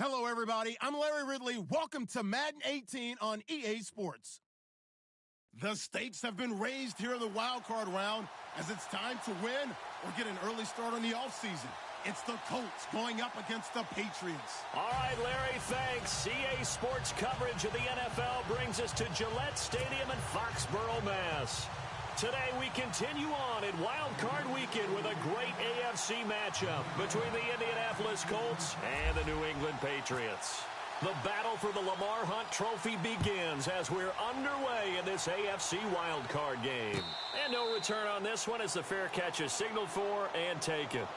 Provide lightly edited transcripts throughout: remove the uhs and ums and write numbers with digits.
Hello, everybody. I'm Larry Ridley. Welcome to Madden 18 on EA Sports. The stakes have been raised here in the wild card round as it's time to win or get an early start on the offseason. It's the Colts going up against the Patriots. All right, Larry, thanks. EA Sports coverage of the NFL brings us to Gillette Stadium in Foxborough, Mass. Today, we continue on in Wild Card Weekend with a great AFC matchup between the Indianapolis Colts and the New England Patriots. The battle for the Lamar Hunt Trophy begins as we're underway in this AFC Wild Card game. And no return on this one as the fair catch is signaled for and taken.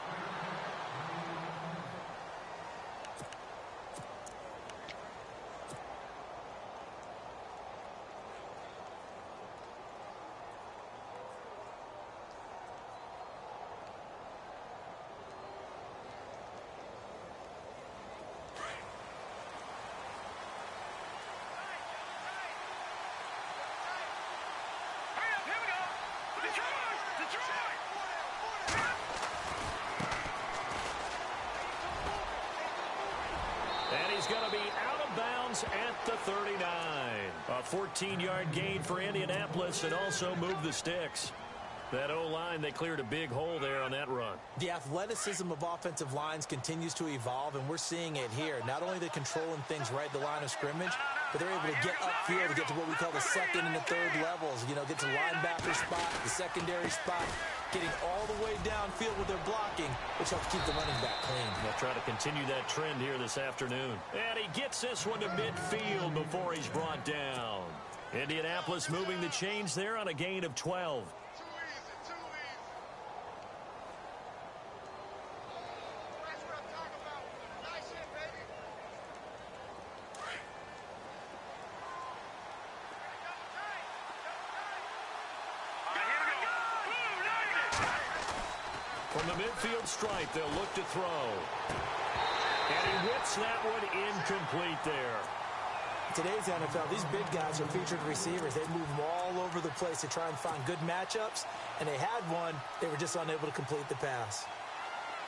And he's going to be out of bounds at the 39. A 14-yard gain for Indianapolis and also move the sticks. That O-line, they cleared a big hole there on that run. The athleticism of offensive lines continues to evolve, and we're seeing it here. Not only the controlling things right at the line of scrimmage, but they're able to get upfield to get to what we call the second and the third levels. You know, get to linebacker spot, the secondary spot, getting all the way downfield with their blocking, which helps keep the running back clean. They'll try to continue that trend here this afternoon. And he gets this one to midfield before he's brought down. Indianapolis moving the chains there on a gain of 12. From the midfield stripe, they'll look to throw. And he whips that one incomplete there. Today's NFL, these big guys are featured receivers. They move them all over the place to try and find good matchups. And they had one. They were just unable to complete the pass.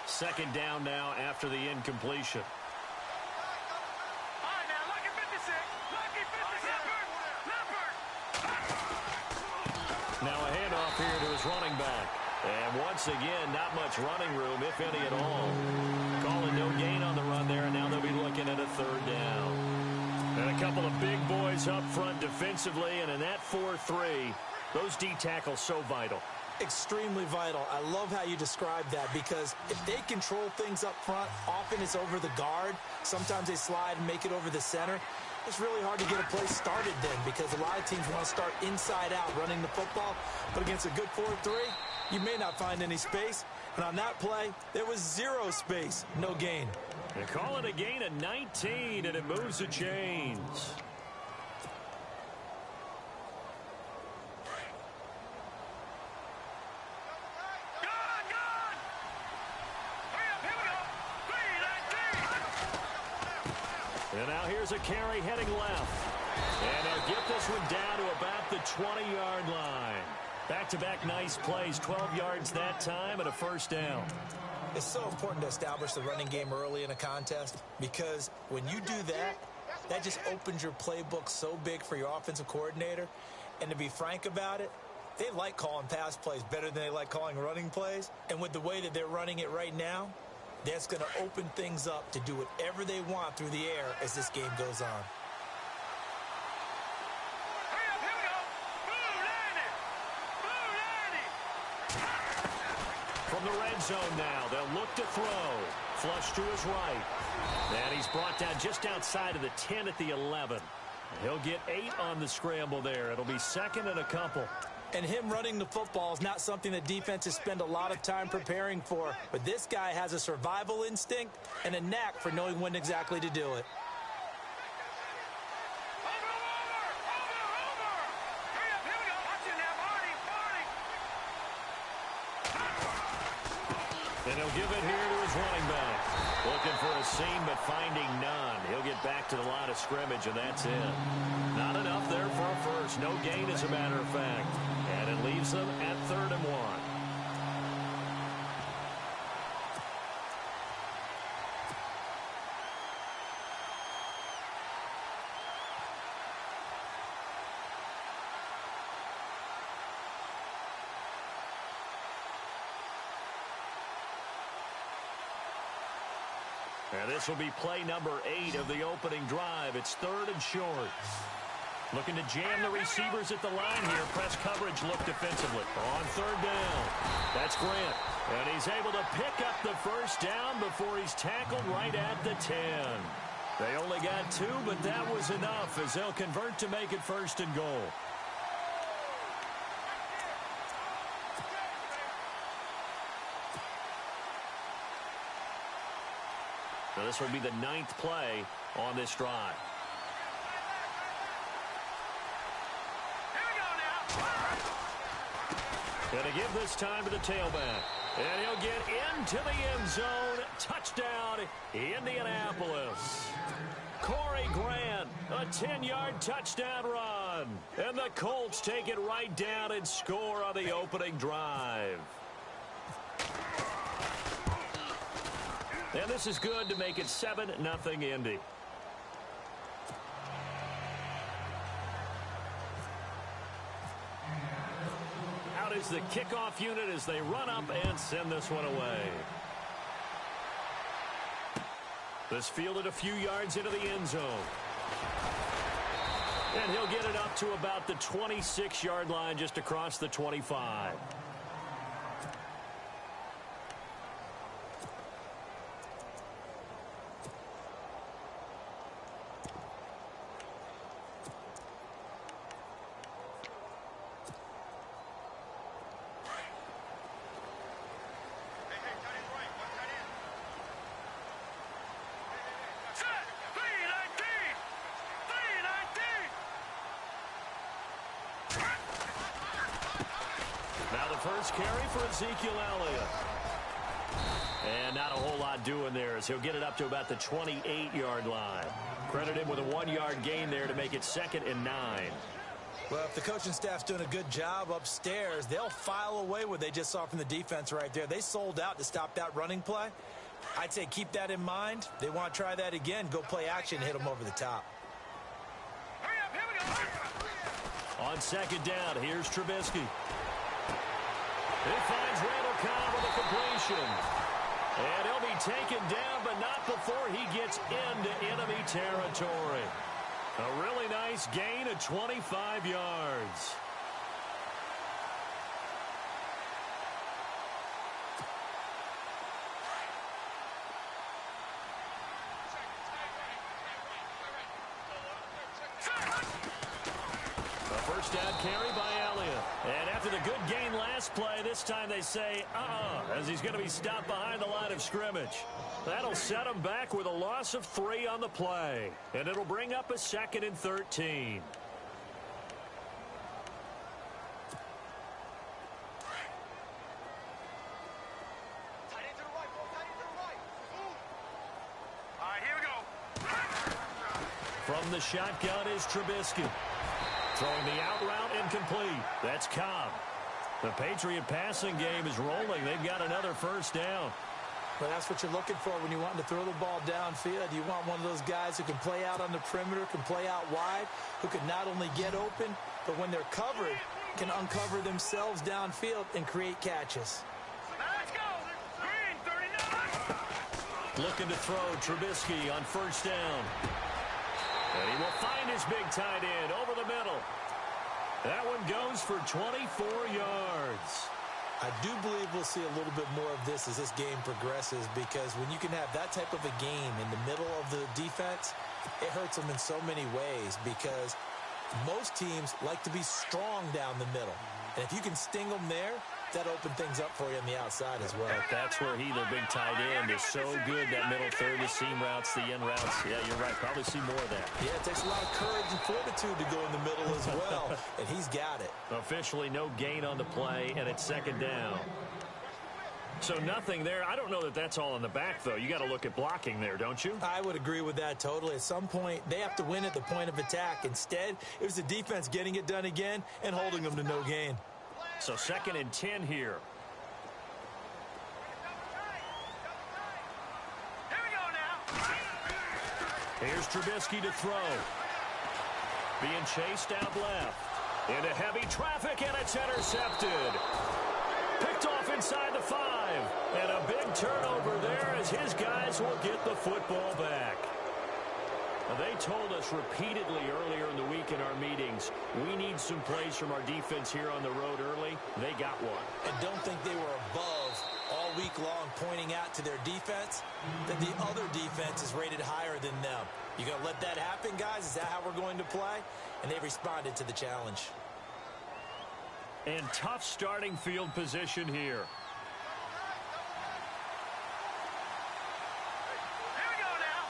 Second down now after the incompletion. Now a handoff here to his running back. And once again, not much running room, if any at all. Calling no gain on the run there, and now they'll be looking at a third down. And a couple of big boys up front defensively, and in that 4-3, those D tackles so vital. Extremely vital. I love how you describe that because if they control things up front, often it's over the guard. Sometimes they slide and make it over the center. It's really hard to get a play started then because a lot of teams want to start inside out running the football. But against a good 4-3, you may not find any space. And on that play, there was zero space, no gain. They call it a gain of 19, and it moves the chains. And now here's a carry heading left. And they'll get this one down to about the 20-yard line. Back-to-back nice plays, 12 yards that time and a first down. It's so important to establish the running game early in a contest because when you do that, that just opens your playbook so big for your offensive coordinator. And to be frank about it, they like calling pass plays better than they like calling running plays. And with the way that they're running it right now, that's going to open things up to do whatever they want through the air as this game goes on. From the red zone now, they'll look to throw. Flush to his right. And he's brought down just outside of the 10 at the 11. He'll get 8 on the scramble there. It'll be second and a couple. And him running the football is not something that defenses spend a lot of time preparing for. But this guy has a survival instinct and a knack for knowing when exactly to do it. And he'll give it here to his running back. Looking for a seam, but finding none. He'll get back to the line of scrimmage, and that's it. Not enough there for a first. No gain, as a matter of fact. And it leaves them at 3rd and 1. And this will be play number 8 of the opening drive. It's 3rd and short. Looking to jam the receivers at the line here. Press coverage look defensively. On 3rd down. That's Grant. And he's able to pick up the first down before he's tackled right at the 10. They only got 2, but that was enough as they'll convert to make it 1st and goal. So this would be the 9th play on this drive. Going to give this time to the tailback. And he'll get into the end zone. Touchdown, Indianapolis. Corey Grant, a 10-yard touchdown run. And the Colts take it right down and score on the opening drive. And this is good to make it 7-0 Indy. Out is the kickoff unit as they run up and send this one away. This fielded a few yards into the end zone. And he'll get it up to about the 26-yard line just across the 25. First carry for Ezekiel Elliott. And not a whole lot doing there as he'll get it up to about the 28-yard line. Credit him with a 1-yard gain there to make it 2nd and 9. Well, if the coaching staff's doing a good job upstairs, they'll file away what they just saw from the defense right there. They sold out to stop that running play. I'd say keep that in mind. They want to try that again. Go play action, hit them over the top. Hurry up, here we go. On 2nd down, here's Trubisky. He finds Randall Cobb with a completion. And he'll be taken down, but not before he gets into enemy territory. A really nice gain of 25 yards. A first down carry by Elliott. And after the good gain last play, this time they say, as he's going to be stopped behind the line of scrimmage. That'll set him back with a loss of 3 on the play. And it'll bring up a 2nd and 13. All right, here we go. From the shotgun is Trubisky. Throwing the out route incomplete. That's Cobb. The Patriot passing game is rolling. They've got another first down. Well, that's what you're looking for when you want to throw the ball downfield. You want one of those guys who can play out on the perimeter, can play out wide, who can not only get open, but when they're covered, can uncover themselves downfield and create catches. Let's go. Green, 39. Looking to throw Trubisky on first down. And he will find his big tight end over the middle. That one goes for 24 yards. I do believe we'll see a little bit more of this as this game progresses, because when you can have that type of a game in the middle of the defense, it hurts them in so many ways, because most teams like to be strong down the middle. And if you can sting them there, that open things up for you on the outside as well. That's where he, their big tight end, is so good. That middle third, the seam routes, the end routes. Yeah, you're right. Probably see more of that. Yeah, it takes a lot of courage and fortitude to go in the middle as well, and he's got it. Officially no gain on the play, and it's 2nd down. So nothing there. I don't know that that's all in the back, though. You got to look at blocking there, don't you? I would agree with that totally. At some point, they have to win at the point of attack. Instead, it was the defense getting it done again and holding them to no gain. So 2nd and 10 here. Here we go now. Here's Trubisky to throw. Being chased out left. Into heavy traffic, and it's intercepted. Picked off inside the 5. And a big turnover there as his guys will get the football back. Now, they told us repeatedly earlier in the week in our meetings, we need some plays from our defense here on the road early. They got one. And don't think they were above all week long pointing out to their defense that the other defense is rated higher than them. You going to let that happen, guys? Is that how we're going to play? And they responded to the challenge. And tough starting field position here. Here we go now.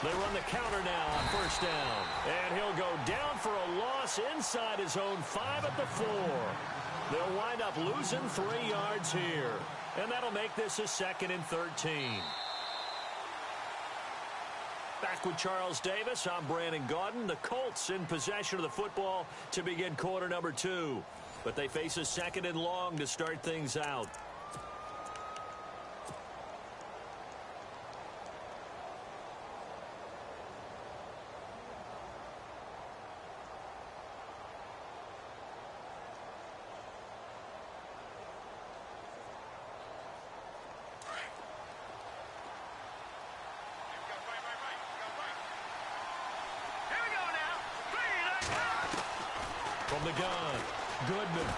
They run the counter now on first down. And he'll go down for a loss inside his own 5 at the 4. They'll wind up losing 3 yards here. And that'll make this a 2nd and 13. Back with Charles Davis, I'm Brandon Gaudin. The Colts in possession of the football to begin quarter number 2. But they face a 2nd and long to start things out. From the gun, Goodman.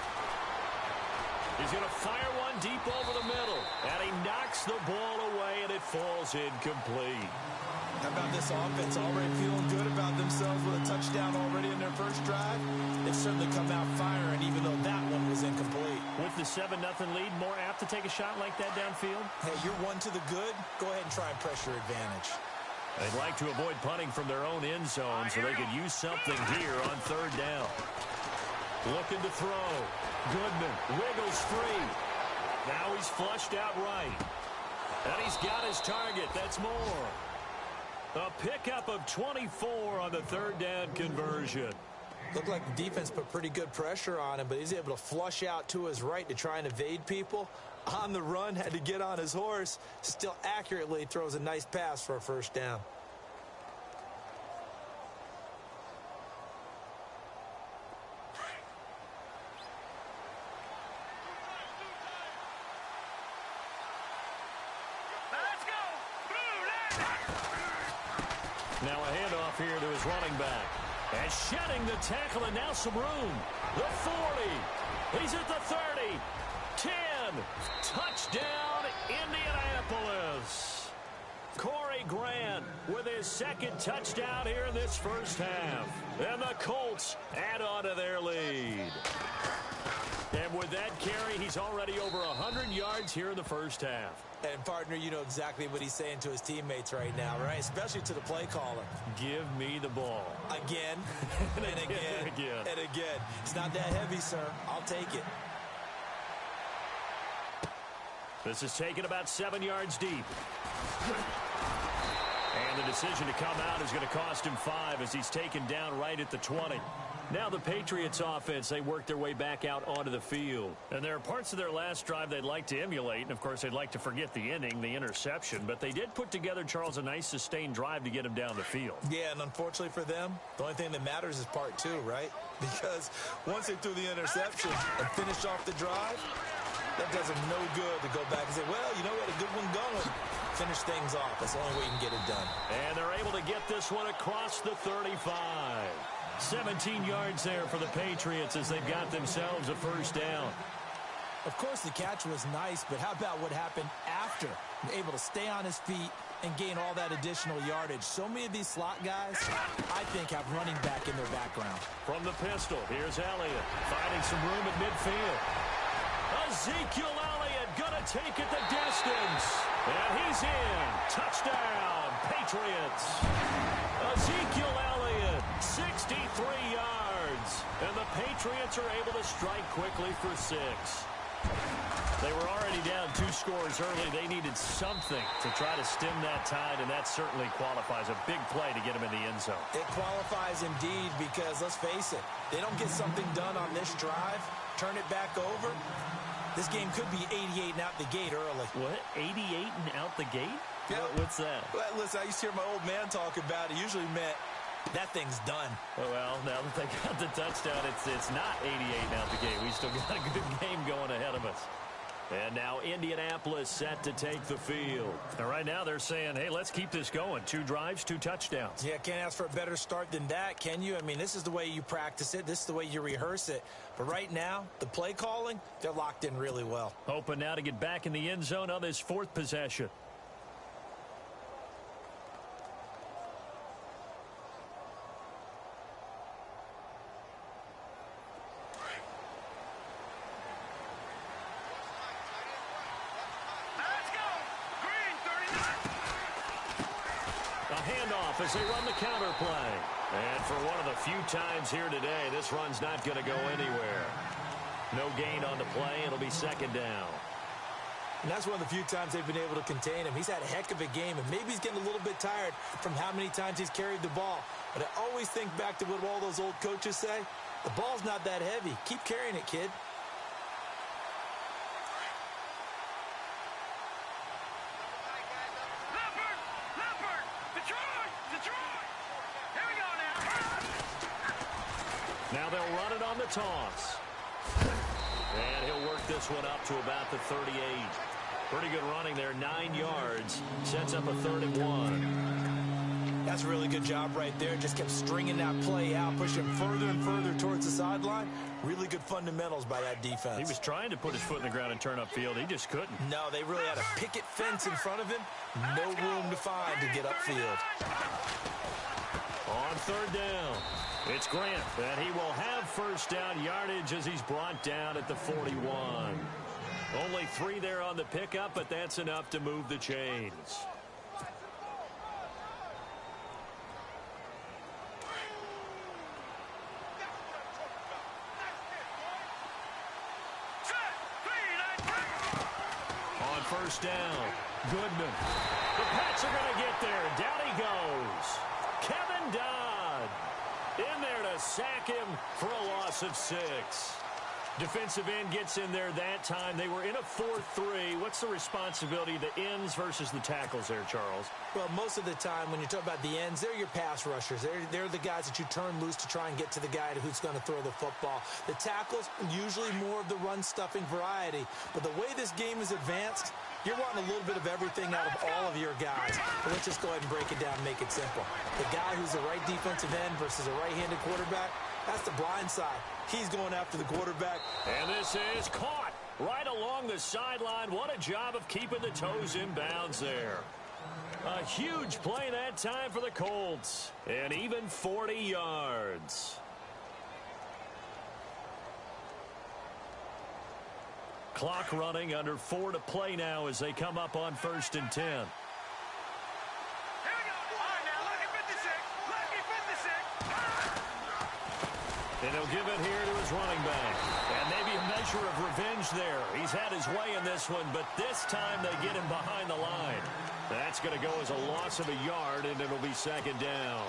He's going to fire one deep over the middle. And he knocks the ball away, and it falls incomplete. How about this offense already feeling good about themselves with a touchdown already in their first drive? They've certainly come out firing, even though that one was incomplete. With the 7-0 lead, more apt to take a shot like that downfield? Hey, you're one to the good. Go ahead and try and press your advantage. They'd like to avoid punting from their own end zone so they could use something here on third down. Looking to throw. Goodman wiggles free. Now he's flushed out right. And he's got his target. That's more. A pickup of 24 on the third down conversion. Looked like the defense put pretty good pressure on him, but he's able to flush out to his right to try and evade people. On the run, had to get on his horse. Still accurately throws a nice pass for a first down. Now a handoff here to his running back. And shedding the tackle, and now some room. The 40. He's at the 30. 10. Touchdown, Indianapolis. Corey Grant with his 2nd touchdown here in this first half. And the Colts add on to their lead. And with that carry, he's already over 100 yards here in the first half. And, partner, you know exactly what he's saying to his teammates right now, right? Especially to the play caller. Give me the ball. Again, and again, and again. It's not that heavy, sir. I'll take it. This is taken about 7 yards deep. And the decision to come out is going to cost him 5 as he's taken down right at the 20. Now the Patriots offense, they work their way back out onto the field. And there are parts of their last drive they'd like to emulate. And, of course, they'd like to forget the inning, the interception. But they did put together, Charles, a nice sustained drive to get him down the field. Yeah, and unfortunately for them, the only thing that matters is part 2, right? Because once they threw the interception and finished off the drive, that does them no good to go back and say, well, you know what, a good one going. Finish things off. That's the only way you can get it done. And they're able to get this one across the 35. 17 yards there for the Patriots as they've got themselves a first down. Of course, the catch was nice, but how about what happened after? Able to stay on his feet and gain all that additional yardage. So many of these slot guys, I think, have running back in their background. From the pistol, here's Elliott finding some room at midfield. Ezekiel Elliott gonna take it the distance. And he's in. Touchdown, Patriots. Ezekiel Elliott, 63 yards. And the Patriots are able to strike quickly for 6. They were already down 2 scores early. They needed something to try to stem that tide, and that certainly qualifies. A big play to get them in the end zone. It qualifies indeed because, let's face it, they don't get something done on this drive, turn it back over, this game could be 88 and out the gate early. What? 88 and out the gate? Yeah. What's that? Well, listen, I used to hear my old man talk about it. Usually meant that thing's done. Well, now that they got the touchdown, it's not 88 now at the game. We still got a good game going ahead of us. And now Indianapolis set to take the field. And right now they're saying, hey, let's keep this going. 2 drives, 2 touchdowns. Yeah, can't ask for a better start than that, can you? I mean, this is the way you practice it. This is the way you rehearse it. But right now, the play calling, they're locked in really well. Hoping now to get back in the end zone on this 4th possession. As they run the counter play. And for one of the few times here today, this run's not going to go anywhere. No gain on the play. It'll be 2nd down. And that's one of the few times they've been able to contain him. He's had a heck of a game, and maybe he's getting a little bit tired from how many times he's carried the ball. But I always think back to what all those old coaches say. The ball's not that heavy. Keep carrying it, kid. Now they'll run it on the toss. And he'll work this one up to about the 38. Pretty good running there, 9 yards. Sets up a 3rd and 1. That's a really good job right there. Just kept stringing that play out, pushing further and further towards the sideline. Really good fundamentals by that defense. He was trying to put his foot in the ground and turn upfield. He just couldn't. No, they really had a picket fence in front of him. No room to find to get upfield. On 3rd down. It's Grant, and he will have 1st down yardage as he's brought down at the 41. Only 3 there on the pickup, but that's enough to move the chains. On 1st down, Goodman. The Pats are going to get there. Down he goes. Kevin Dodd in there to sack him for a loss of 6. Defensive end gets in there that time. They were in a 4-3. What's the responsibility of the ends versus the tackles there, Charles? Well, most of the time when you talk about the ends, they're your pass rushers. They're the guys that you turn loose to try and get to the guy who's going to throw the football. The tackles, usually more of the run-stuffing variety. But the way this game is advanced, you're wanting a little bit of everything out of all of your guys. But let's just go ahead and break it down and make it simple. The guy who's the right defensive end versus a right-handed quarterback, that's the blind side. He's going after the quarterback. And this is caught right along the sideline. What a job of keeping the toes in bounds there. A huge play that time for the Colts. And even 40 yards. Clock running, under 4 to play now as they come up on 1st and 10. And he'll give it here to his running back. And maybe a measure of revenge there. He's had his way in this one, but this time they get him behind the line. That's going to go as a loss of a yard, and it'll be 2nd down.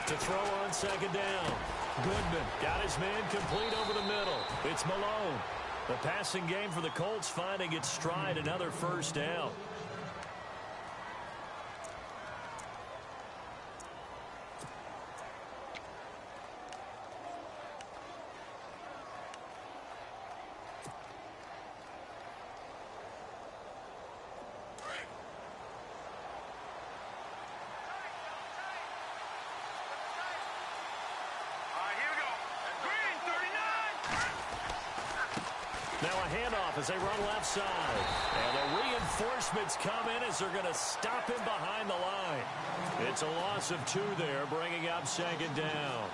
To throw on 2nd down. Goodman got his man complete over the middle. It's Malone. The passing game for the Colts finding its stride, another 1st down. Now a handoff as they run left side. And the reinforcements come in as they're going to stop him behind the line. It's a loss of 2 there, bringing up 2nd down.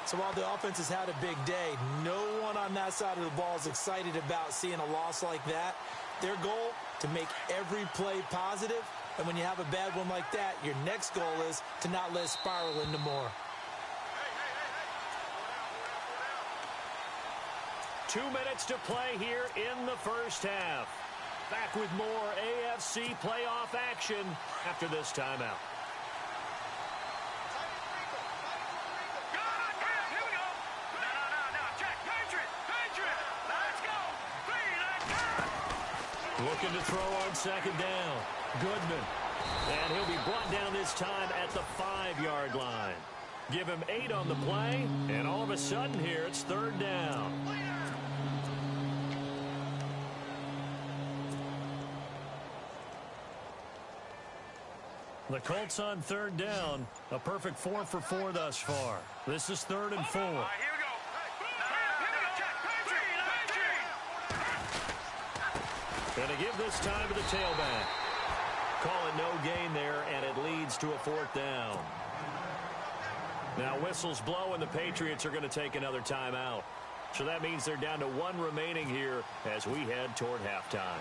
So while the offense has had a big day, no one on that side of the ball is excited about seeing a loss like that. Their goal, to make every play positive. And when you have a bad one like that, your next goal is to not let it spiral into more. 2 minutes to play here in the first half. Back with more AFC playoff action after this timeout. Looking to throw on second down. Goodman. And he'll be brought down this time at the 5-yard line. Give him 8 on the play, and all of a sudden here it's third down. The Colts on third down. A perfect 4 for 4 thus far. This is 3rd and 4. Going to give this time to the tailback. Call it no gain there, and it leads to a 4th down. Now whistles blow, and the Patriots are going to take another timeout. So that means they're down to 1 remaining here as we head toward halftime.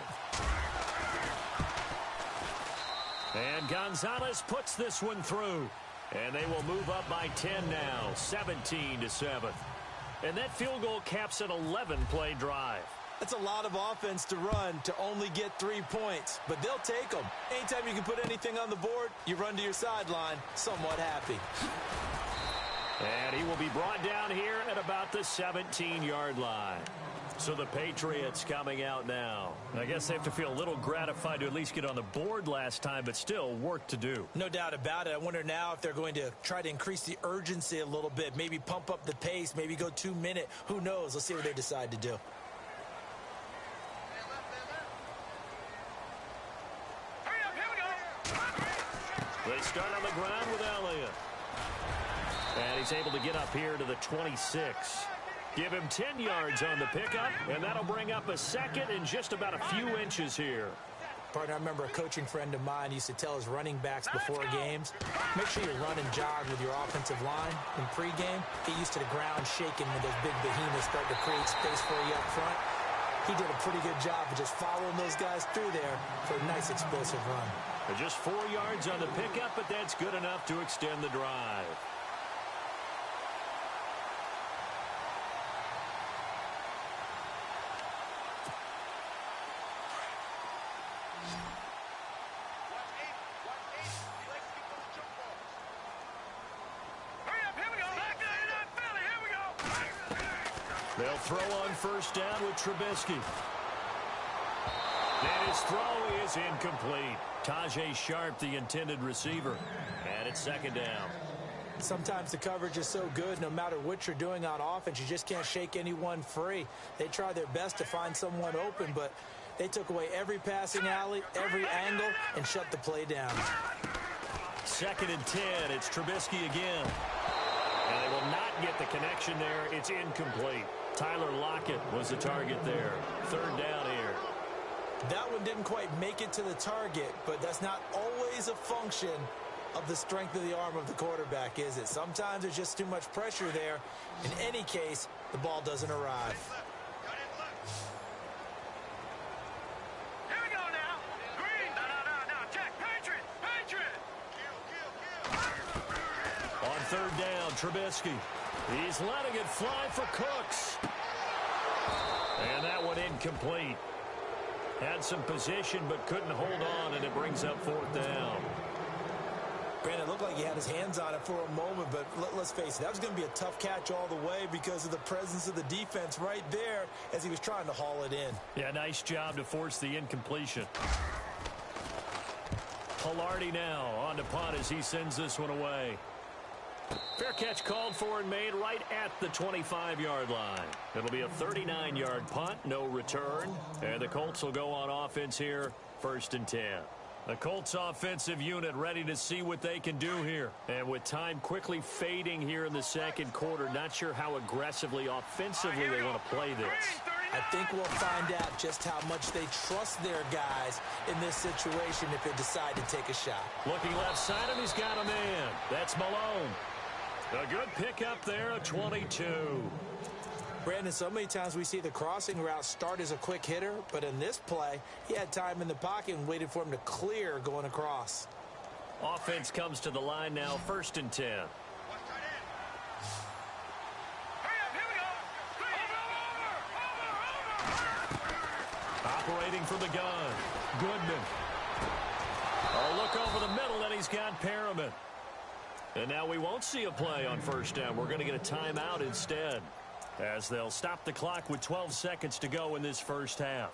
And Gonzalez puts this one through. And they will move up by 10 now, 17-7. And that field goal caps an 11-play drive. That's a lot of offense to run to only get 3 points, but they'll take them. Anytime you can put anything on the board, you run to your sideline somewhat happy. And he will be brought down here at about the 17-yard line. So the Patriots coming out now. I guess they have to feel a little gratified to at least get on the board last time, but still work to do. No doubt about it. I wonder now if they're going to try to increase the urgency a little bit, maybe pump up the pace, maybe go 2-minute. Who knows? Let's see what they decide to do. They start on the ground with Elliott. And he's able to get up here to the 26. Give him 10 yards on the pickup, and that'll bring up a second in just about a few inches here. Partner, I remember a coaching friend of mine used to tell his running backs before games, make sure you run and jog with your offensive line in pregame. Get used to the ground shaking when those big behemoths start to create space for you up front. He did a pretty good job of just following those guys through there for a nice explosive run. Just 4 yards on the pickup, but that's good enough to extend the drive. They'll throw on first down with Trubisky. And his throw is incomplete. Tajay Sharp, the intended receiver. And it's second down. Sometimes the coverage is so good, no matter what you're doing on offense, you just can't shake anyone free. They try their best to find someone open, but they took away every passing alley, every angle, and shut the play down. 2nd and 10. It's Trubisky again. And they will not get the connection there. It's incomplete. Tyler Lockett was the target there. 3rd down here. That one didn't quite make it to the target, but that's not always a function of the strength of the arm of the quarterback, is it? Sometimes there's just too much pressure there. In any case, the ball doesn't arrive. Here we go now. Green. No. Check. Patriot. On 3rd down, Trubisky. He's letting it fly for Cooks. And that one incomplete. Had some position but couldn't hold on, and it brings up 4th down. Brandon, it looked like he had his hands on it for a moment, but let's face it, that was going to be a tough catch all the way because of the presence of the defense right there as he was trying to haul it in. Yeah, nice job to force the incompletion. Palardy now on to punt as he sends this one away. Fair catch called for and made right at the 25-yard line. It'll be a 39-yard punt, no return. And the Colts will go on offense here, 1st and 10. The Colts offensive unit ready to see what they can do here. And with time quickly fading here in the second quarter, not sure how aggressively, offensively they want to play this. I think we'll find out just how much they trust their guys in this situation if they decide to take a shot. Looking left side, and he's got a man. That's Malone. A good pickup there, a 22. Brandon, so many times we see the crossing route start as a quick hitter, but in this play, he had time in the pocket and waited for him to clear going across. Offense comes to the line now, 1st and 10. Operating from the gun, Goodman. A look over the middle, and he's got Perriman. And now we won't see a play on 1st down. We're going to get a timeout instead, as they'll stop the clock with 12 seconds to go in this 1st half.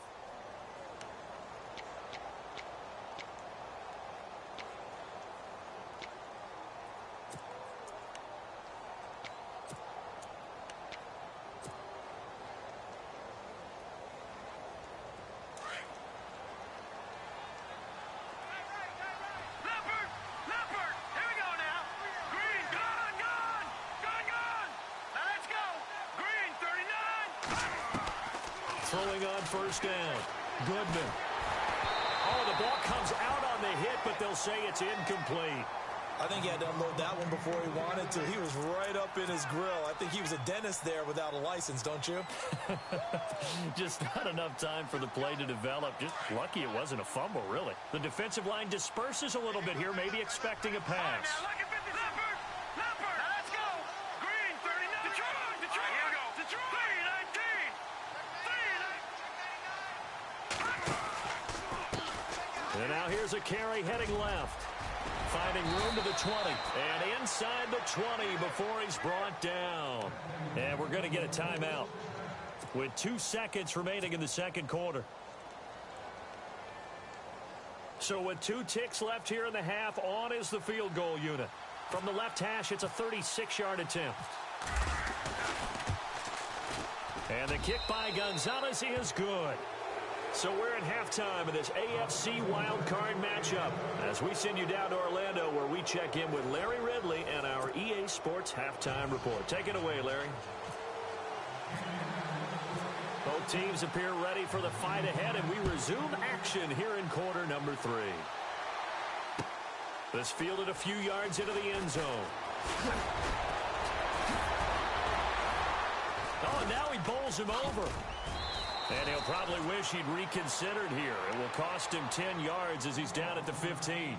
Throwing on 1st down. Goodman. Oh, the ball comes out on the hit, but they'll say it's incomplete. I think he had to unload that one before he wanted to. He was right up in his grill. I think he was a dentist there without a license, don't you? Just not enough time for the play to develop. Just lucky it wasn't a fumble, really. The defensive line disperses a little bit here, maybe expecting a pass. And now here's a carry heading left. Finding room to the 20. And inside the 20 before he's brought down. And we're going to get a timeout with 2 seconds remaining in the 2nd quarter. So with 2 ticks left here in the half, on is the field goal unit. From the left hash, it's a 36-yard attempt. And the kick by Gonzalez is good. So we're at halftime of this AFC wildcard matchup as we send you down to Orlando, where we check in with Larry Ridley and our EA Sports halftime report. Take it away, Larry. Both teams appear ready for the fight ahead, and we resume action here in quarter number 3. This fielded a few yards into the end zone. Oh, and now he bowls him over. And he'll probably wish he'd reconsidered here. It will cost him 10 yards as he's down at the 15.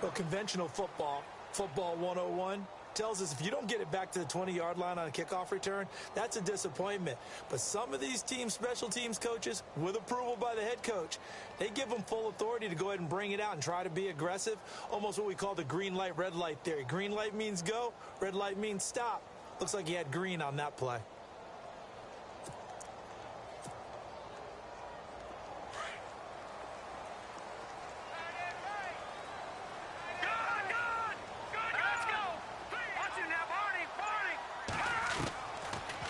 Well, conventional football 101, tells us if you don't get it back to the 20-yard line on a kickoff return, that's a disappointment. But some of these teams, special teams coaches, with approval by the head coach, they give them full authority to go ahead and bring it out and try to be aggressive. Almost what we call the green light, red light theory. Green light means go, red light means stop. Looks like he had green on that play.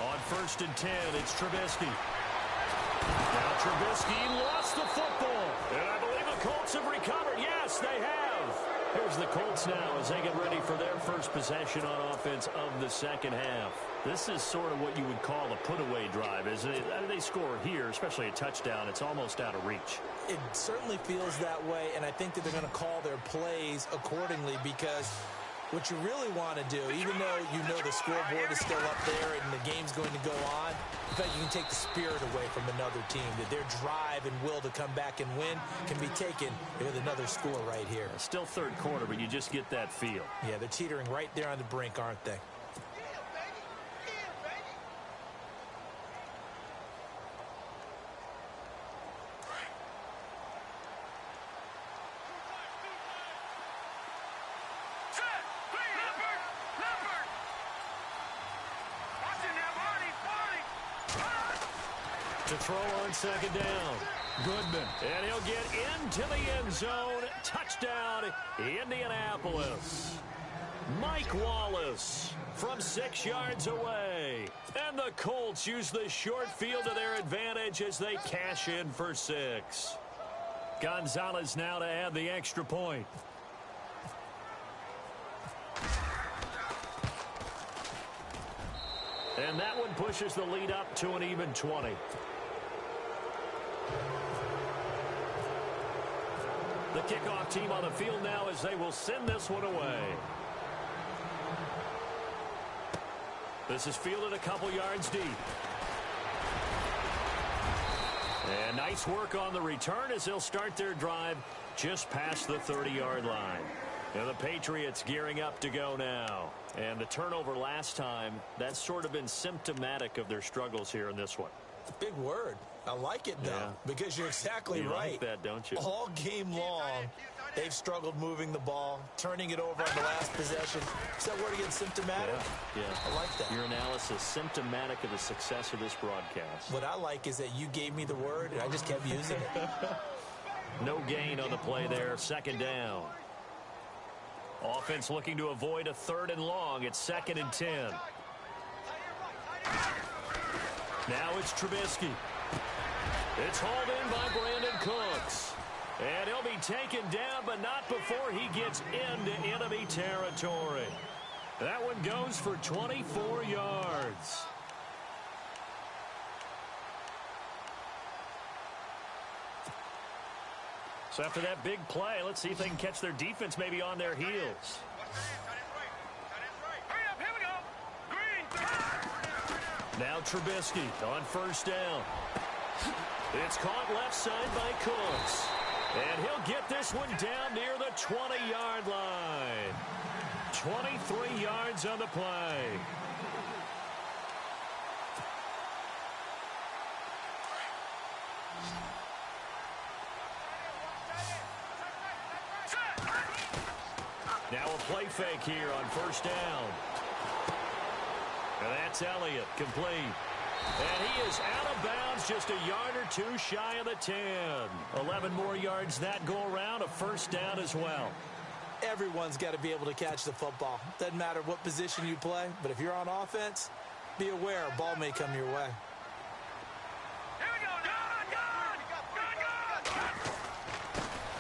On 1st and 10, it's Trubisky. Now Trubisky lost the football. And I believe the Colts have recovered. Yes, they have. Here's the Colts now as they get ready for their first possession on offense of the 2nd half. This is sort of what you would call a put-away drive, isn't it? They score here, especially a touchdown. It's almost out of reach. It certainly feels that way, and I think that they're going to call their plays accordingly, because what you really want to do, even though you know the scoreboard is still up there and the game's going to go on, in fact, you can take the spirit away from another team, that their drive and will to come back and win can be taken with another score right here. Still 3rd quarter, but you just get that feel. Yeah, they're teetering right there on the brink, aren't they? To throw on 2nd down. Goodman. And he'll get into the end zone. Touchdown, Indianapolis. Mike Wallace from 6 yards away. And the Colts use the short field to their advantage as they cash in for 6. Gonzalez now to add the extra point. And that one pushes the lead up to an even 20. The kickoff team on the field now as they will send this one away. This is fielded a couple yards deep. And nice work on the return as they'll start their drive just past the 30-yard line. And the Patriots gearing up to go now. And the turnover last time, that's sort of been symptomatic of their struggles here in this one. Big word. I like it, though, because you're exactly right. You like that, don't you? All game long, they've struggled moving the ball, turning it over on the last possession. Is that word again, symptomatic? Yeah. I like that. Your analysis, symptomatic of the success of this broadcast. What I like is that you gave me the word, and I just kept using it. No gain on the play there. Second down. Offense looking to avoid a 3rd and long. It's 2nd and 10. Now it's Trubisky. It's hauled in by Brandon Cooks. And he'll be taken down, but not before he gets into enemy territory. That one goes for 24 yards. So after that big play, let's see if they can catch their defense maybe on their heels. Now Trubisky on 1st down. It's caught left side by Cooks. And he'll get this one down near the 20-yard line. 23 yards on the play. Now a play fake here on 1st down. And that's Elliott, complete. And he is out of bounds, just a yard or two shy of the 10. 11 more yards that go around, a 1st down as well. Everyone's got to be able to catch the football. Doesn't matter what position you play, but if you're on offense, be aware a ball may come your way.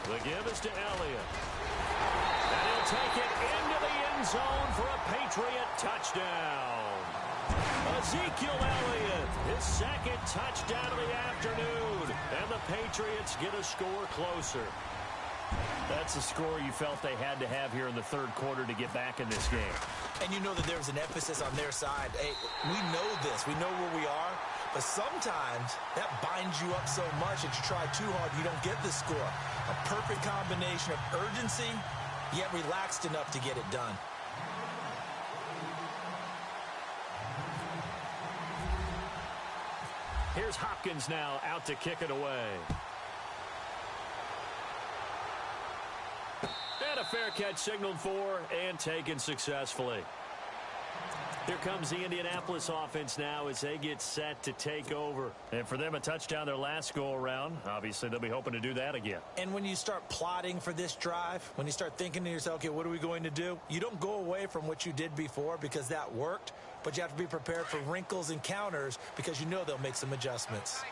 The give is to Elliott. And he'll take it into the end zone for a Patriot touchdown. Ezekiel Elliott, his 2nd touchdown of the afternoon. And the Patriots get a score closer. That's a score you felt they had to have here in the 3rd quarter to get back in this game. And you know that there's an emphasis on their side. Hey, we know this. We know where we are. But sometimes that binds you up so much that you try too hard, you don't get the score. A perfect combination of urgency, yet relaxed enough to get it done. Here's Hopkins now out to kick it away. And a fair catch signaled for and taken successfully. Here comes the Indianapolis offense now as they get set to take over. And for them, a touchdown their last go-around. Obviously, they'll be hoping to do that again. And when you start plotting for this drive, when you start thinking to yourself, okay, what are we going to do? You don't go away from what you did before because that worked, but you have to be prepared for wrinkles and counters because you know they'll make some adjustments.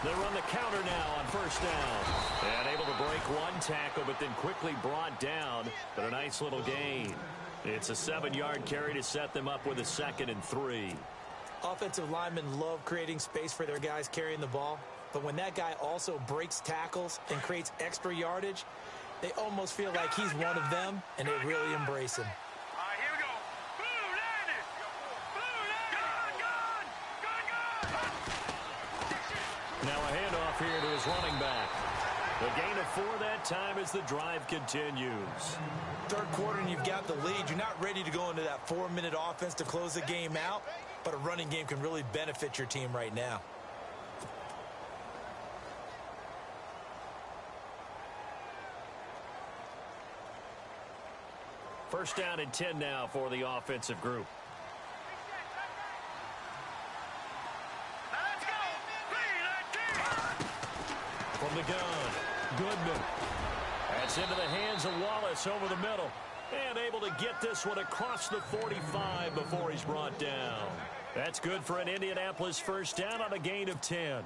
They run the counter now on 1st down. And able to break one tackle, but then quickly brought down. But a nice little gain. It's a 7-yard carry to set them up with a 2nd and 3. Offensive linemen love creating space for their guys carrying the ball. But when that guy also breaks tackles and creates extra yardage, they almost feel like he's one of them, and they really embrace him. Now a handoff here to his running back. The gain of 4 that time as the drive continues. 3rd quarter and you've got the lead. You're not ready to go into that 4-minute offense to close the game out, but a running game can really benefit your team right now. First down and 10 now for the offensive group. From the gun, Goodman. That's into the hands of Wallace over the middle. And able to get this one across the 45 before he's brought down. That's good for an Indianapolis first down on a gain of 10.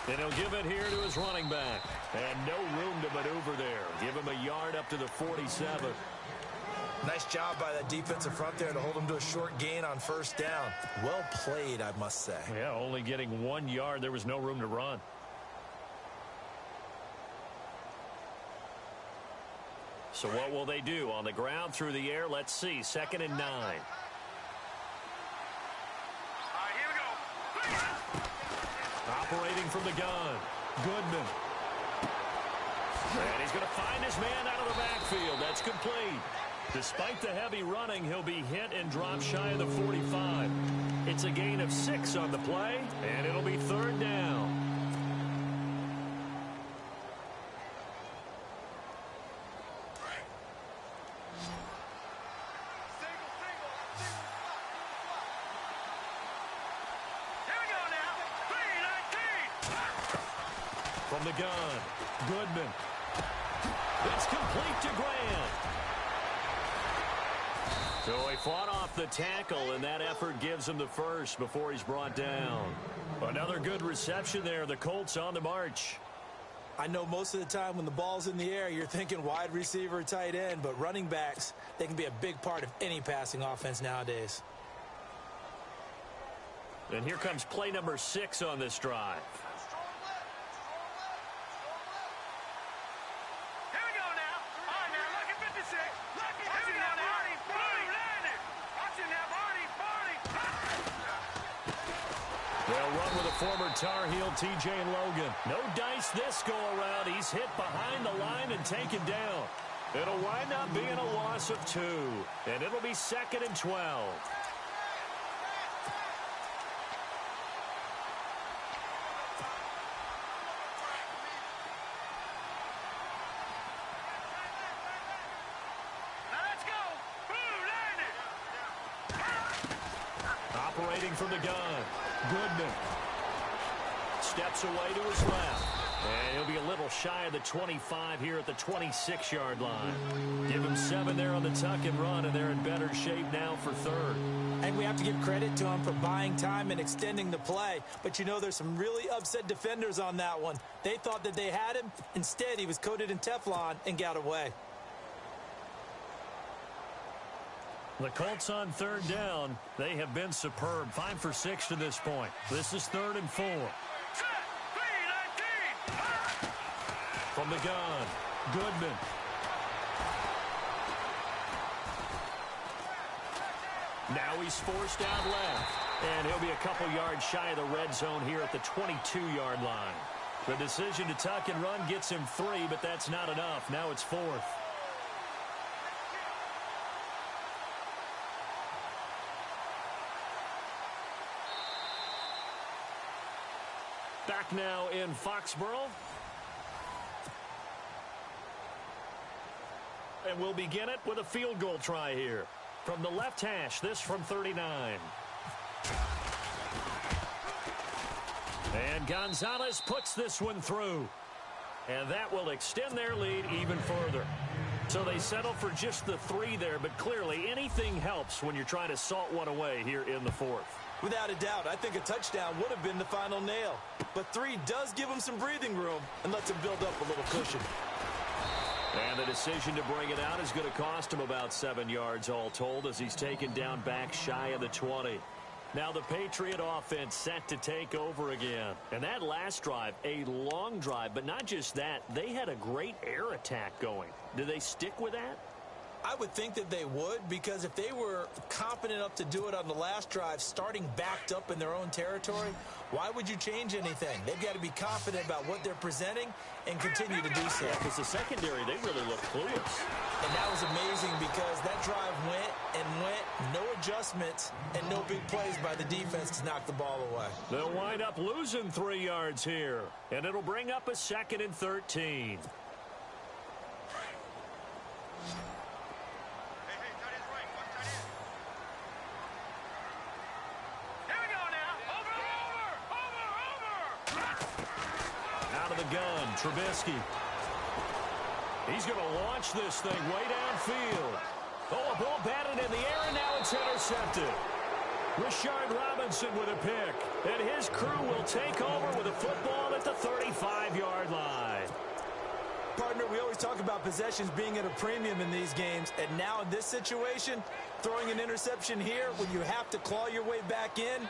And he'll give it here to his running back. And no room to maneuver there. Give him a yard up to the 47. Nice job by that defensive front there to hold him to a short gain on first down. Well played, I must say. Yeah, only getting 1 yard. There was no room to run. So what will they do? On the ground, through the air, let's see. 2nd and 9. All right, here we go. Operating from the gun. Goodman. And he's going to find his man out of the backfield. That's complete. Despite the heavy running, he'll be hit and drop shy of the 45. It's a gain of 6 on the play, and it'll be 3rd down. From the gun, Goodman. It's complete to Grant. So he fought off the tackle, and that effort gives him the first before he's brought down. Another good reception there. The Colts on the march. I know most of the time when the ball's in the air, you're thinking wide receiver, tight end, but running backs, they can be a big part of any passing offense nowadays. And here comes play number 6 on this drive. Former Tar Heel T.J. Logan. No dice this go-around. He's hit behind the line and taken down. It'll wind up being a loss of 2. And it'll be 2nd and 12. Now let's go. Boom, Operating from the gun. Goodman. Steps away to his left. And he'll be a little shy of the 25 here at the 26-yard line. Give him 7 there on the tuck and run, and they're in better shape now for 3rd. And we have to give credit to him for buying time and extending the play. But you know, there's some really upset defenders on that one. They thought that they had him. Instead, he was coated in Teflon and got away. The Colts on 3rd down. They have been superb. 5 for 6 to this point. This is 3rd and 4. From the gun, Goodman. Now he's forced out left. And he'll be a couple yards shy of the red zone here at the 22-yard line. The decision to tuck and run gets him 3, but that's not enough. Now it's 4th. Back now in Foxborough. And we'll begin it with a field goal try here. From the left hash, this from 39. And Gonzalez puts this one through. And that will extend their lead even further. So they settle for just the 3 there, but clearly anything helps when you're trying to salt one away here in the 4th. Without a doubt, I think a touchdown would have been the final nail. But 3 does give him some breathing room and lets him build up a little cushion. And the decision to bring it out is going to cost him about 7 yards all told as he's taken down back shy of the 20. Now the Patriot offense set to take over again. And that last drive, a long drive, but not just that. They had a great air attack going. Do they stick with that? I would think that they would, because if they were confident enough to do it on the last drive, starting backed up in their own territory, why would you change anything? They've got to be confident about what they're presenting and continue to do so. Yeah, because the secondary, they really look clueless. And that was amazing because that drive went, no adjustments, and no big plays by the defense to knock the ball away. They'll wind up losing 3 yards here, and it'll bring up a 2nd and 13. Gun, Trubisky. He's going to launch this thing way downfield. Oh, a ball batted in the air, and now it's intercepted. Rashard Robinson with a pick. And his crew will take over with a football at the 35-yard line. Partner, we always talk about possessions being at a premium in these games, and now in this situation, throwing an interception here when you have to claw your way back in,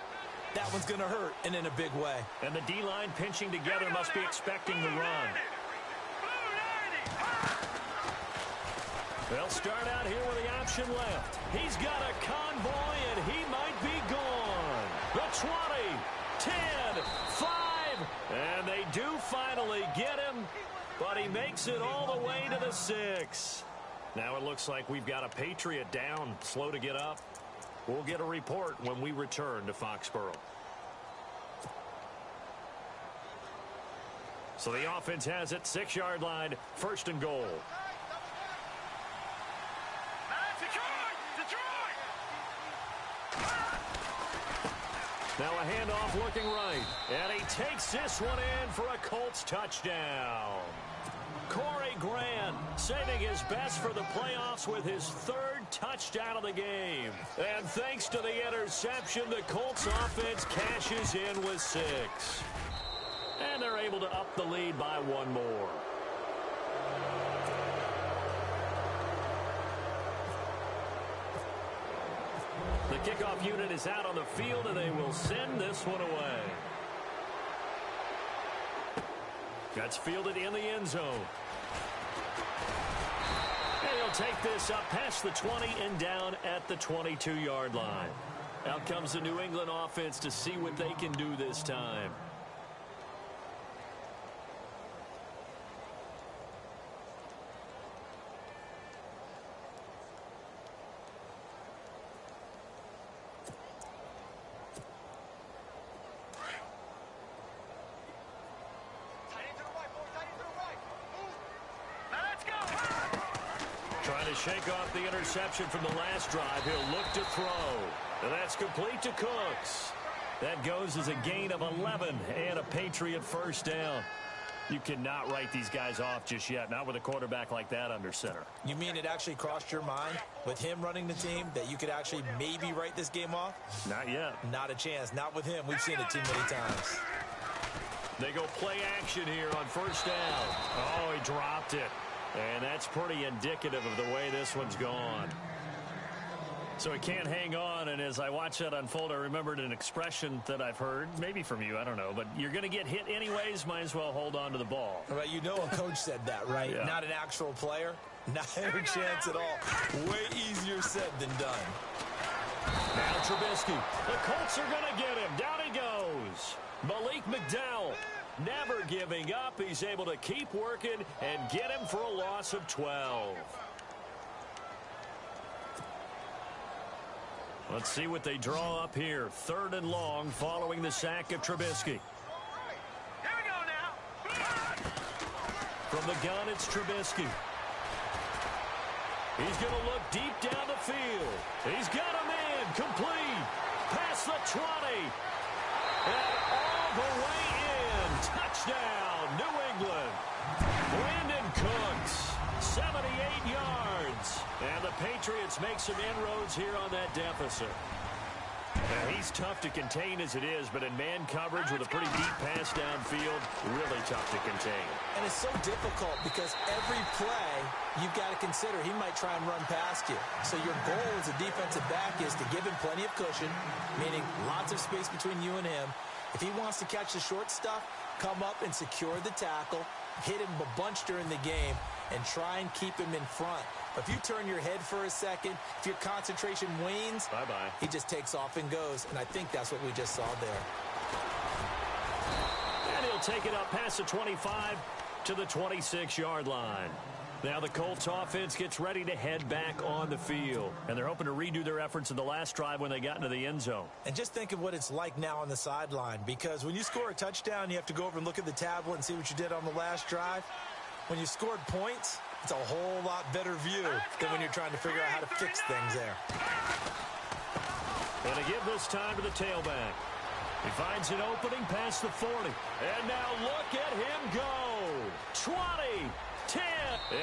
that one's going to hurt, and in a big way. And the D-line pinching together must be expecting the run. They'll start out here with the option left. He's got a convoy, and he might be gone. The 20, 10, 5, and they do finally get him, but he makes it all the way to the 6. Now it looks like we've got a Patriot down, slow to get up. We'll get a report when we return to Foxborough. So the offense has it, 6-yard line, 1st and goal. Now a handoff looking right, and he takes this one in for a Colts touchdown. Corey Grant saving his best for the playoffs with his 3rd touchdown of the game. And thanks to the interception, the Colts offense cashes in with 6. And they're able to up the lead by 1 more. The kickoff unit is out on the field, and they will send this one away. That's fielded in the end zone. And he'll take this up past the 20 and down at the 22-yard line. Out comes the New England offense to see what they can do this time. Trying to shake off the interception from the last drive. He'll look to throw. And that's complete to Cooks. That goes as a gain of 11 and a Patriot 1st down. You cannot write these guys off just yet, not with a quarterback like that under center. You mean it actually crossed your mind with him running the team that you could actually maybe write this game off? Not yet. Not a chance. Not with him. We've seen it too many times. They go play action here on 1st down. Oh, he dropped it. And that's pretty indicative of the way this one's gone. So he can't hang on, and as I watch that unfold, I remembered an expression that I've heard, maybe from you, I don't know, but you're going to get hit anyways, might as well hold on to the ball. Right, you know a coach said that, right? Yeah. Not an actual player. Not a chance at all. Way easier said than done. Now Trubisky. The Colts are going to get him. Down he goes. Malik McDowell. Never giving up. He's able to keep working and get him for a loss of 12. Let's see what they draw up here. 3rd and long following the sack of Trubisky. Here we go now. From the gun, it's Trubisky. He's going to look deep down the field. He's got him in. Complete. Past the 20. And all the way in. Touchdown, New England. Brandon Cooks, 78 yards. And the Patriots make some inroads here on that deficit. Now, he's tough to contain as it is, but in man coverage with a pretty deep pass downfield, really tough to contain. And it's so difficult because every play you've got to consider he might try and run past you. So your goal as a defensive back is to give him plenty of cushion, meaning lots of space between you and him. If he wants to catch the short stuff, come up and secure the tackle, hit him a bunch during the game, and try and keep him in front. But if you turn your head for a second, if your concentration wanes, bye-bye. He just takes off and goes. And I think that's what we just saw there. And he'll take it up past the 25 to the 26-yard line. Now the Colts offense gets ready to head back on the field. And they're hoping to redo their efforts in the last drive when they got into the end zone. And just think of what it's like now on the sideline. Because when you score a touchdown, you have to go over and look at the tablet and see what you did on the last drive. When you scored points, it's a whole lot better view than when you're trying to figure out how to fix things there. And to give this time to the tailback. He finds an opening past the 40. And now look at him go. 20, 10,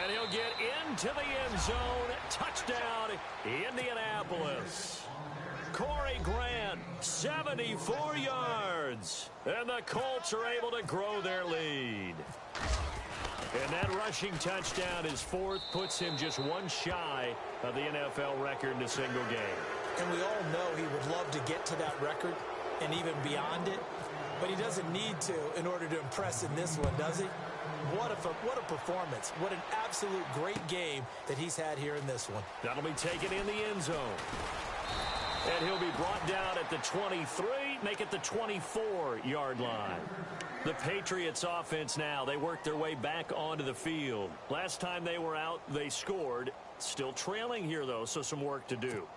and he'll get into the end zone. Touchdown, Indianapolis. Corey Grant, 74 yards. And the Colts are able to grow their lead. And that rushing touchdown, his fourth, puts him just one shy of the NFL record in a single game. And we all know he would love to get to that record and even beyond it, but he doesn't need to in order to impress in this one, does he? What a performance. What an absolute great game that he's had here in this one. That'll be taken in the end zone. And he'll be brought down at the 23, make it the 24-yard line. The Patriots offense now, they work their way back onto the field. Last time they were out, they scored. Still trailing here, though, so some work to do.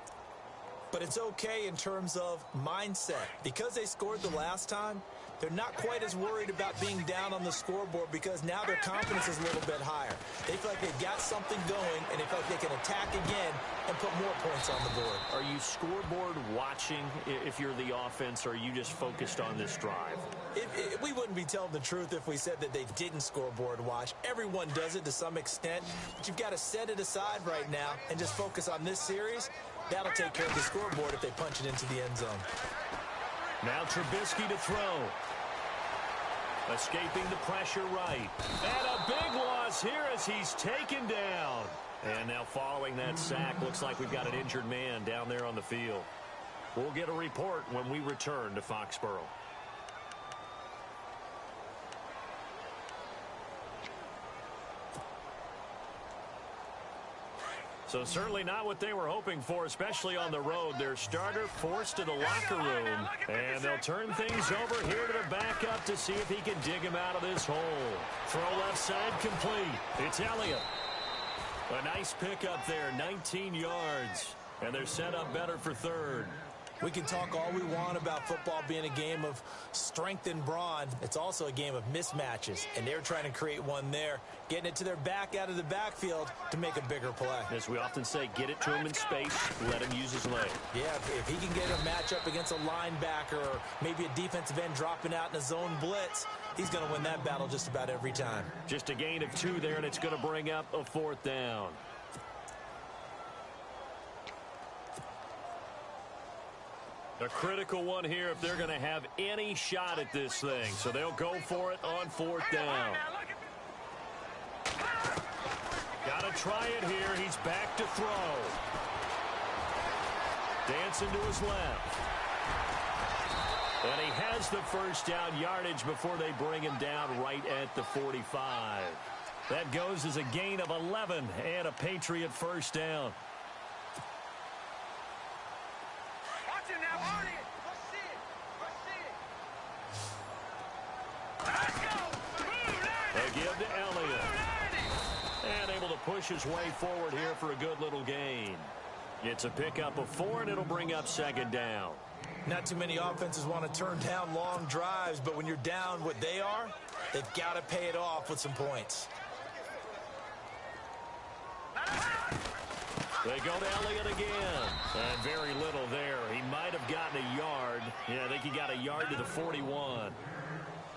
But it's okay in terms of mindset. Because they scored the last time, they're not quite as worried about being down on the scoreboard because now their confidence is a little bit higher. They feel like they've got something going, and they feel like they can attack again and put more points on the board. Are you scoreboard watching if you're the offense, or are you just focused on this drive? We wouldn't be telling the truth if we said that they didn't scoreboard watch. Everyone does it to some extent, but you've got to set it aside right now and just focus on this series. That'll take care of the scoreboard if they punch it into the end zone. Now Trubisky to throw. Escaping the pressure right. And a big loss here as he's taken down. And now following that sack, looks like we've got an injured man down there on the field. We'll get a report when we return to Foxborough. So certainly not what they were hoping for, especially on the road. Their starter forced to the locker room, and they'll turn things over here to the backup to see if he can dig him out of this hole. Throw left side complete. It's Elliott. A nice pickup there, 19 yards, and they're set up better for third. We can talk all we want about football being a game of strength and brawn. It's also a game of mismatches, and they're trying to create one there, getting it to their back out of the backfield to make a bigger play. As we often say, get it to him in space, let him use his leg. Yeah, if he can get a matchup against a linebacker or maybe a defensive end dropping out in a zone blitz, he's going to win that battle just about every time. Just a gain of 2 there, and it's going to bring up a 4th down. A critical one here if they're going to have any shot at this thing. So they'll go for it on 4th down. Got to try it here. He's back to throw. Dancing to his left. And he has the first down yardage before they bring him down right at the 45. That goes as a gain of 11 and a Patriot first down. Push his way forward here for a good little gain. It's a pickup of 4, and it'll bring up 2nd down. Not too many offenses want to turn down long drives, but when you're down what they are, they've got to pay it off with some points. They go to Elliott again. And very little there. He might have gotten a yard. Yeah, I think he got a yard to the 41.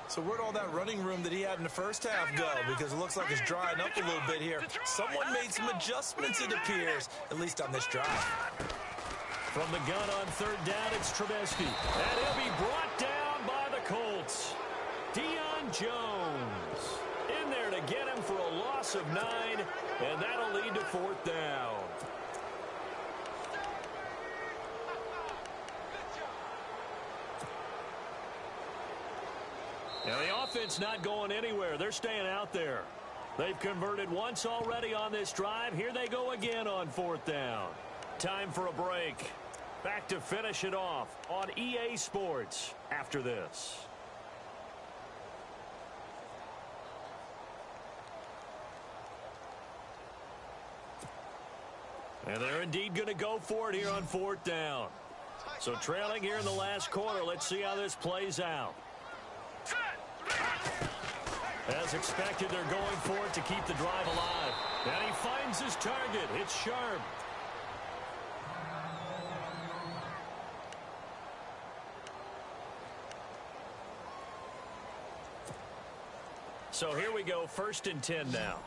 So where'd all that running room that he had in the first half go? Because it looks like it's drying up a little bit here. Someone made some adjustments, it appears, at least on this drive. From the gun on 3rd down, it's Trubisky. And he'll be brought down by the Colts. Deion Jones in there to get him for a loss of 9, and that'll lead to 4th down. Now, the offense not going anywhere. They're staying out there. They've converted once already on this drive. Here they go again on 4th down. Time for a break. Back to finish it off on EA Sports after this. And they're indeed going to go for it here on 4th down. So trailing here in the last quarter. Let's see how this plays out. As expected, they're going for it to keep the drive alive. And he finds his target. It's Sharp. So here we go, 1st and 10 now.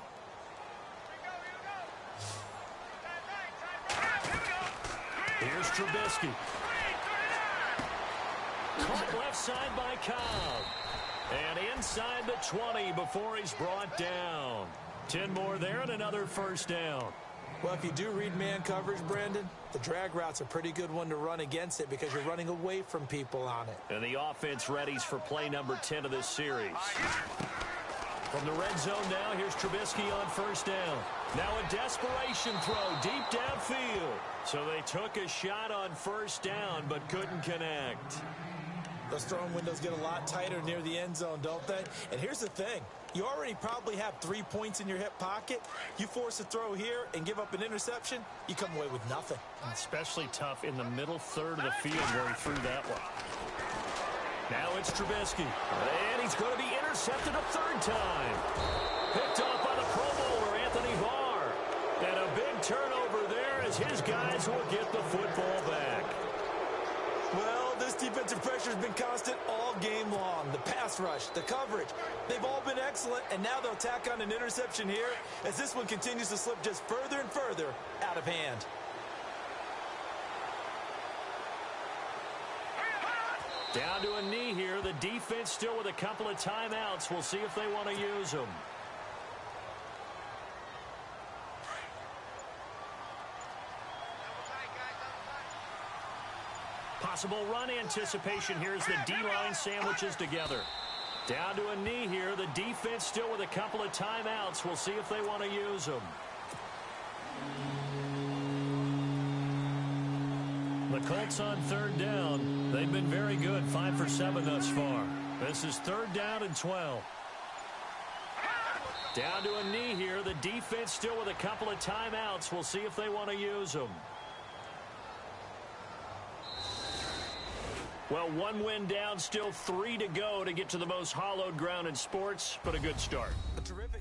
Here's Trubisky. Caught left side by Cobb. And inside the 20 before he's brought down. 10 more there and another first down. Well, if you do read man coverage, Brandon, the drag route's a pretty good one to run against it because you're running away from people on it. And the offense readies for play number 10 of this series. From the red zone now, here's Trubisky on first down. Now a desperation throw deep downfield. So they took a shot on first down but couldn't connect. Those throwing windows get a lot tighter near the end zone, don't they? And here's the thing. You already probably have 3 points in your hip pocket. You force a throw here and give up an interception, you come away with nothing. Especially tough in the middle third of the field where he threw that one. Now it's Trubisky. And he's going to be intercepted a third time. Picked off by the Pro Bowler, Anthony Barr. And a big turnover there as his guys will get the football back. Well, this defensive pressure has been constant all game long. The pass rush, the coverage, they've all been excellent, and now they'll tack on an interception here as this one continues to slip just further and further out of hand. Down to a knee here. The defense still with a couple of timeouts. We'll see if they want to use them. Possible run anticipation here as the D-line sandwiches together. Down to a knee here. The defense still with a couple of timeouts. We'll see if they want to use them. The Colts on third down. They've been very good, 5 for 7 thus far. This is third down and 12. Down to a knee here. The defense still with a couple of timeouts. We'll see if they want to use them. Well, 1 win down, still 3 to go to get to the most hallowed ground in sports, but a good start. A terrific.